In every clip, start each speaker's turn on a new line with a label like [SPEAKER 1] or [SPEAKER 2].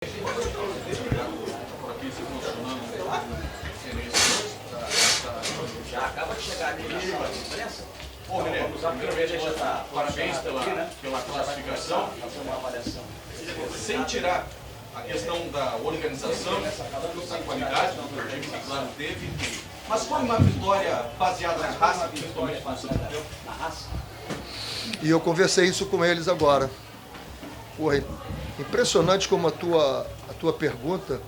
[SPEAKER 1] Já acaba de chegar ali na sala de imprensa.
[SPEAKER 2] Ô, René, parabéns pela classificação.
[SPEAKER 1] Fazer uma avaliação.
[SPEAKER 2] Sem tirar a questão da organização, da qualidade do time que claro teve, mas foi uma vitória baseada na raça, principalmente
[SPEAKER 1] na raça.
[SPEAKER 3] E eu conversei isso com eles agora. Porra, impressionante como a tua pergunta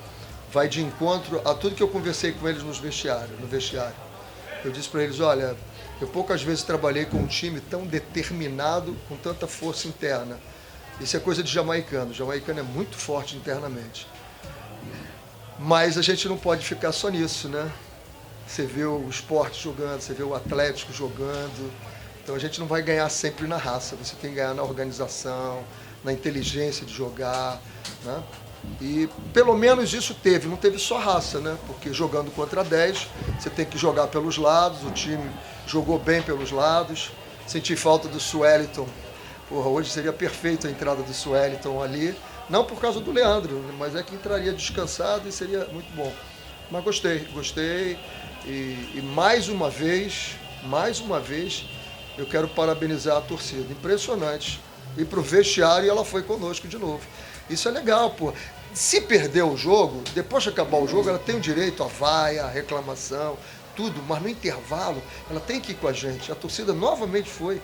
[SPEAKER 3] vai de encontro a tudo que eu conversei com eles no vestiário. Eu disse para eles, olha, eu poucas vezes trabalhei com um time tão determinado, com tanta força interna. Isso é coisa de jamaicano. O jamaicano é muito forte internamente. Mas a gente não pode ficar só nisso, né? Você vê o esporte jogando, você vê o Atlético jogando. Então a gente não vai ganhar sempre na raça. Você tem que ganhar na organização, na inteligência de jogar, né? E pelo menos isso teve, não teve só raça, né? Porque jogando contra 10, você tem que jogar pelos lados, o time jogou bem pelos lados. Senti falta do Sueliton. Porra, hoje seria perfeito a entrada do Sueliton ali, não por causa do Leandro, mas é que entraria descansado e seria muito bom. Mas gostei e mais uma vez, eu quero parabenizar a torcida, impressionante. E pro vestiário ela foi conosco de novo. Isso é legal, pô. Se perder o jogo, depois de acabar o jogo, ela tem o direito à vaia, à reclamação, tudo, mas no intervalo ela tem que ir com a gente. A torcida novamente foi,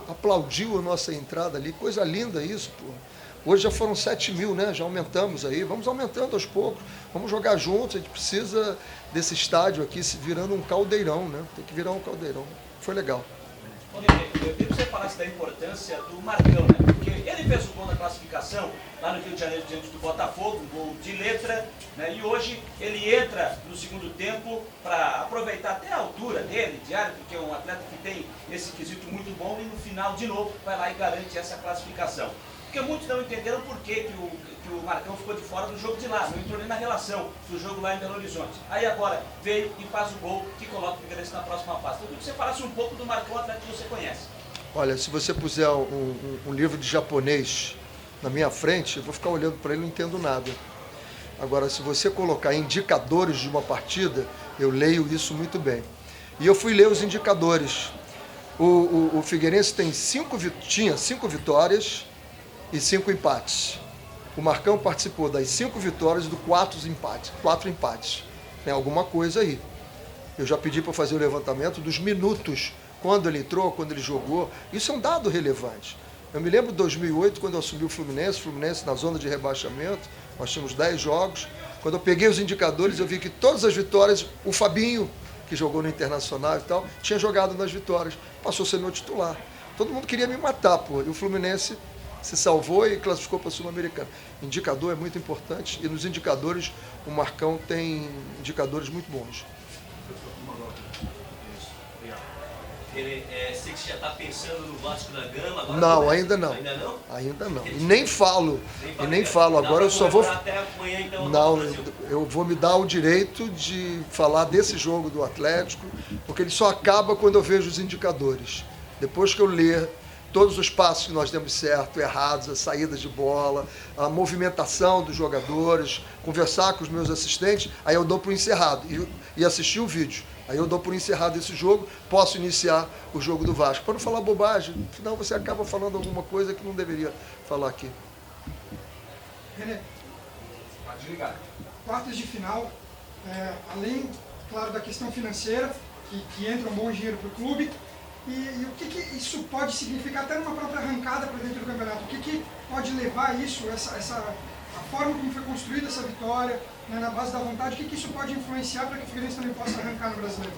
[SPEAKER 3] aplaudiu a nossa entrada ali, coisa linda isso, pô. Hoje já foram 7 mil, né? Já aumentamos aí, vamos aumentando aos poucos, vamos jogar juntos, a gente precisa desse estádio aqui se virando um caldeirão, né? Tem que virar um caldeirão. Foi legal.
[SPEAKER 1] Eu queria que você falasse da importância do Marcão, né? Porque ele fez o gol da classificação lá no Rio de Janeiro diante do Botafogo, um gol de letra, né? E hoje ele entra no segundo tempo para aproveitar até a altura dele, de área, porque é um atleta que tem esse quesito muito bom e no final, de novo, vai lá e garante essa classificação. Porque muitos não entenderam por que o Marcão ficou de fora do jogo de lá, não entrou nem na relação do jogo lá em Belo Horizonte. Aí agora veio e faz o gol que coloca o Figueirense na próxima fase. Então eu queria que você falasse um pouco do Marcão, atleta que você conhece.
[SPEAKER 3] Olha, se você puser um livro de japonês na minha frente, eu vou ficar olhando para ele e não entendo nada. Agora, se você colocar indicadores de uma partida, eu leio isso muito bem. E eu fui ler os indicadores. O Figueirense tinha 5 vitórias e 5 empates. O Marcão participou das 5 vitórias e dos 4 empates. Tem alguma coisa aí. Eu já pedi para fazer o levantamento dos minutos, quando ele entrou, quando ele jogou. Isso é um dado relevante. Eu me lembro de 2008, quando eu assumi o Fluminense na zona de rebaixamento, nós tínhamos 10 jogos. Quando eu peguei os indicadores, eu vi que todas as vitórias, o Fabinho, que jogou no Internacional e tal, tinha jogado nas vitórias. Passou a ser meu titular. Todo mundo queria me matar, pô. E o Fluminense se salvou e classificou para a Sul-Americana. Indicador é muito importante e nos indicadores o Marcão tem indicadores muito bons.
[SPEAKER 4] Ele, sei que você já está pensando no Vasco da Gama agora?
[SPEAKER 3] Não, ainda não.
[SPEAKER 4] Ainda não?
[SPEAKER 3] Ainda não. E nem falo. Agora eu só vou.
[SPEAKER 4] Até amanhã, então,
[SPEAKER 3] não, eu vou me dar o direito de falar desse jogo do Atlético, porque ele só acaba quando eu vejo os indicadores. Depois que eu ler todos os passos que nós demos certo, errados, as saídas de bola, a movimentação dos jogadores, conversar com os meus assistentes, aí eu dou para o encerrado e assistir o vídeo. Aí eu dou por encerrado esse jogo, posso iniciar o jogo do Vasco. Para não falar bobagem, no final você acaba falando alguma coisa que não deveria falar aqui.
[SPEAKER 5] René,
[SPEAKER 2] Pode ligar.
[SPEAKER 5] quartas de final, além, claro, da questão financeira, que entra um bom dinheiro para o clube, e o que isso pode significar até numa própria arrancada para dentro do campeonato? O que pode levar isso, a forma como foi construída essa vitória, né, na base da vontade, o que isso pode influenciar para que o Figueirense também possa arrancar no Brasileiro?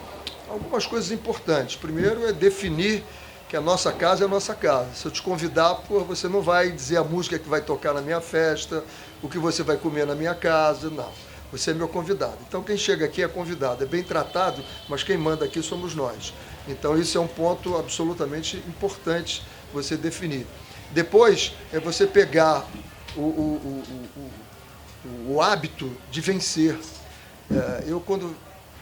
[SPEAKER 3] Algumas coisas importantes. Primeiro é definir que a nossa casa é a nossa casa. Se eu te convidar, você não vai dizer a música que vai tocar na minha festa, o que você vai comer na minha casa, não. Você é meu convidado. Então quem chega aqui é convidado, é bem tratado, mas quem manda aqui somos nós. Então isso é um ponto absolutamente importante você definir. Depois é você pegar o hábito de vencer. Eu quando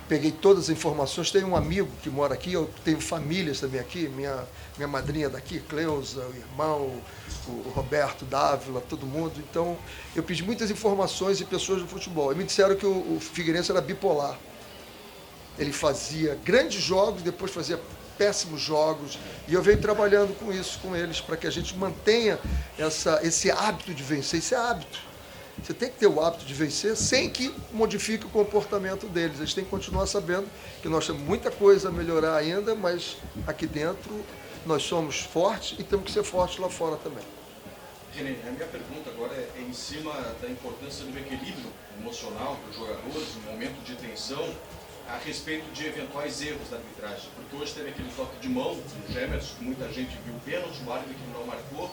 [SPEAKER 3] peguei todas as informações. Tenho um amigo que mora aqui, eu tenho famílias também aqui, minha madrinha daqui, Cleusa, o irmão, o Roberto Dávila, todo mundo. Então, eu pedi muitas informações de pessoas do futebol. E me disseram que o Figueirense era bipolar. Ele fazia grandes jogos, depois fazia péssimos jogos. E eu venho trabalhando com isso, com eles, para que a gente mantenha esse hábito de vencer. Esse é hábito. Você tem que ter o hábito de vencer sem que modifique o comportamento deles. Eles têm que continuar sabendo que nós temos muita coisa a melhorar ainda, mas aqui dentro nós somos fortes e temos que ser fortes lá fora também.
[SPEAKER 2] René, a minha pergunta agora é em cima da importância do equilíbrio emocional dos jogadores, no momento de tensão, a respeito de eventuais erros da arbitragem. Porque hoje teve aquele toque de mão do Gemerson, que muita gente viu o pênalti, o árbitro que não marcou.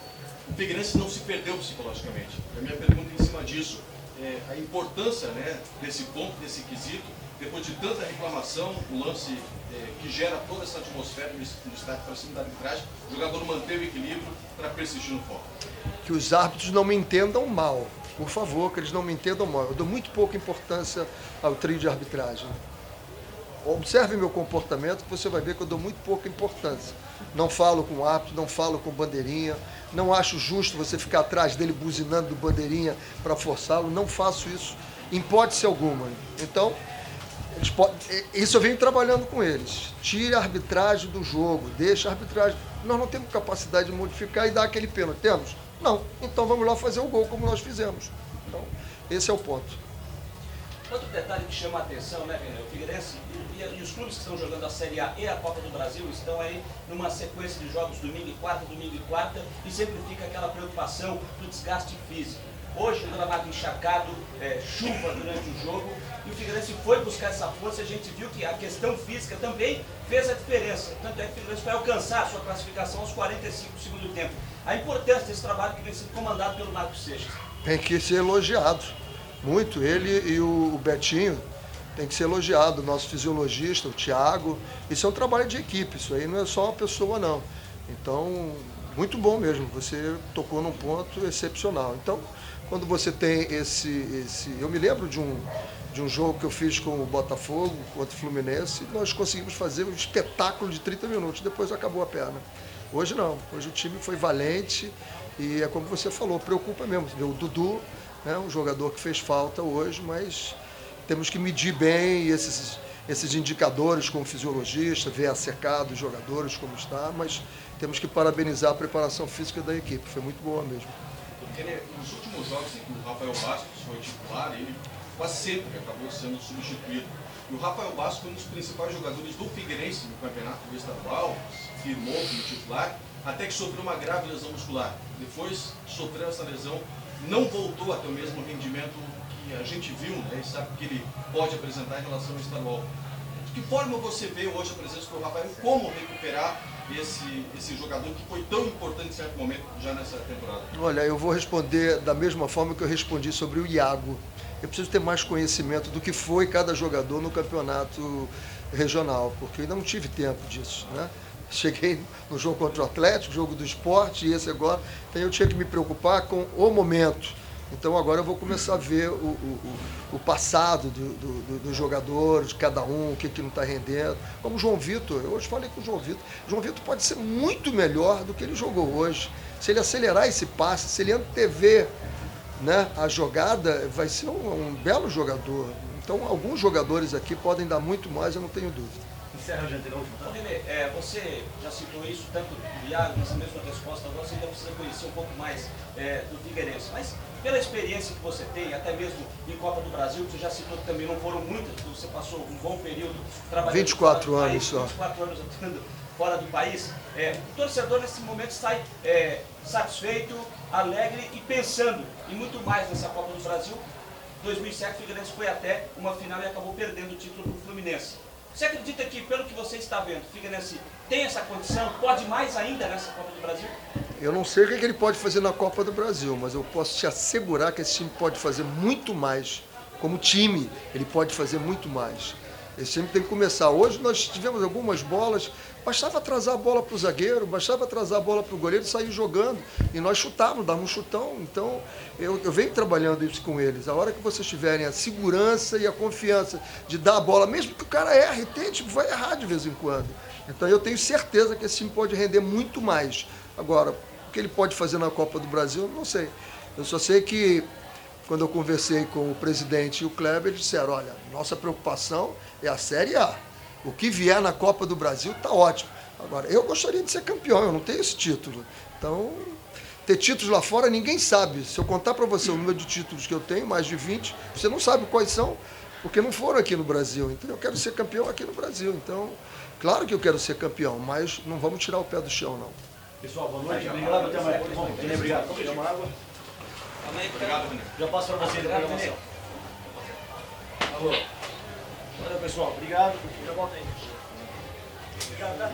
[SPEAKER 2] O Figueirense não se perdeu psicologicamente. A minha pergunta em cima disso é a importância, né, desse ponto, desse quesito, depois de tanta reclamação, o lance que gera toda essa atmosfera no estádio para cima da arbitragem, o jogador manter o equilíbrio para persistir no foco.
[SPEAKER 3] Que os árbitros não me entendam mal, por favor, que eles não me entendam mal. Eu dou muito pouca importância ao trio de arbitragem. Observe meu comportamento, que você vai ver que eu dou muito pouca importância. Não falo com o árbitro, não falo com bandeirinha, não acho justo você ficar atrás dele buzinando do bandeirinha para forçá-lo, não faço isso, em hipótese alguma. Então, isso eu venho trabalhando com eles. Tire a arbitragem do jogo, deixa a arbitragem. Nós não temos capacidade de modificar e dar aquele pênalti. Temos? Não. Então vamos lá fazer o gol como nós fizemos. Então, esse é o ponto.
[SPEAKER 1] Outro detalhe que chama a atenção, né, René? O Figueirense e os clubes que estão jogando a Série A e a Copa do Brasil estão aí numa sequência de jogos domingo e quarta, e sempre fica aquela preocupação do desgaste físico. Hoje o gramado encharcado, chuva durante o jogo, e o Figueirense foi buscar essa força, e a gente viu que a questão física também fez a diferença. Tanto é que o Figueirense vai alcançar a sua classificação aos 45 do segundo tempo. A importância desse trabalho que vem sendo comandado pelo Marcos Seixas.
[SPEAKER 3] Tem que ser elogiado. Muito. Ele e o Betinho tem que ser elogiado. O nosso fisiologista, o Thiago. Isso é um trabalho de equipe. Isso aí não é só uma pessoa, não. Então, muito bom mesmo. Você tocou num ponto excepcional. Então, quando você tem esse... Eu me lembro de um jogo que eu fiz com o Botafogo, contra o Fluminense, e nós conseguimos fazer um espetáculo de 30 minutos. Depois acabou a perna. Hoje não. Hoje o time foi valente e é como você falou, preocupa mesmo. O Dudu, um jogador que fez falta hoje, mas temos que medir bem esses indicadores como fisiologista, ver a secada dos jogadores como está, mas temos que parabenizar a preparação física da equipe, foi muito boa mesmo.
[SPEAKER 2] Nos últimos jogos em que o Rafael Bastos foi titular, ele quase sempre acabou sendo substituído. E o Rafael Bastos foi um dos principais jogadores do Figueirense no campeonato estadual, firmou como titular, até que sofreu uma grave lesão muscular. Depois sofreu essa lesão, não voltou a ter o mesmo rendimento que a gente viu, né, e sabe que ele pode apresentar em relação ao estadual. De que forma você vê hoje a presença do Rafael, como recuperar esse jogador que foi tão importante em certo momento já nessa temporada?
[SPEAKER 3] Olha, eu vou responder da mesma forma que eu respondi sobre o Iago. Eu preciso ter mais conhecimento do que foi cada jogador no campeonato regional, porque eu ainda não tive tempo disso, né? Cheguei no jogo contra o Atlético, jogo do esporte, e esse agora, então eu tinha que me preocupar com o momento. Então agora eu vou começar a ver o passado dos jogadores, de cada um, o que não está rendendo. Como o João Vitor, eu hoje falei com o João Vitor. O João Vitor pode ser muito melhor do que ele jogou hoje. Se ele acelerar esse passe, se ele antever, né, a jogada, vai ser um belo jogador. Então alguns jogadores aqui podem dar muito mais, eu não tenho dúvida.
[SPEAKER 4] Encerra, Gentilão.
[SPEAKER 1] René, você já citou isso, tanto do Iago, nessa mesma resposta, agora você ainda precisa conhecer um pouco mais do Figueirense. Mas pela experiência que você tem, até mesmo em Copa do Brasil, que você já citou que também não foram muitas, você passou um bom período trabalhando
[SPEAKER 3] 24 anos só.
[SPEAKER 1] 24 anos atuando fora do país. O torcedor nesse momento sai satisfeito, alegre e pensando em muito mais nessa Copa do Brasil. 2007 o Figueirense foi até uma final e acabou perdendo o título para o Fluminense. Você acredita que, pelo que você está vendo, o Figueirense tem essa condição, pode mais ainda nessa Copa do Brasil?
[SPEAKER 3] Eu não sei o que ele pode fazer na Copa do Brasil, mas eu posso te assegurar que esse time pode fazer muito mais. Como time, ele pode fazer muito mais. Esse time tem que começar. Hoje nós tivemos algumas bolas, bastava atrasar a bola para o zagueiro, bastava atrasar a bola para o goleiro e sair jogando. E nós chutávamos, dávamos um chutão. Então, eu venho trabalhando isso com eles. A hora que vocês tiverem a segurança e a confiança de dar a bola, mesmo que o cara erre, tente, vai errar de vez em quando. Então, eu tenho certeza que esse time pode render muito mais. Agora, o que ele pode fazer na Copa do Brasil, não sei. Eu só sei que, quando eu conversei com o presidente e o Kleber, eles disseram, olha, nossa preocupação é a Série A. O que vier na Copa do Brasil está ótimo. Agora, eu gostaria de ser campeão, eu não tenho esse título. Então, ter títulos lá fora, ninguém sabe. Se eu contar para você o número de títulos que eu tenho, mais de 20, você não sabe quais são, porque não foram aqui no Brasil. Então, eu quero ser campeão aqui no Brasil. Então, claro que eu quero ser campeão, mas não vamos tirar o pé do chão, não.
[SPEAKER 1] Pessoal, boa noite. Obrigado, até amanhã. Obrigado. Vamos tomar água.
[SPEAKER 2] Obrigado, René.
[SPEAKER 1] Já passo para você a programação. Alô. Valeu, pessoal. Obrigado. Já volto aí. Obrigado, tá?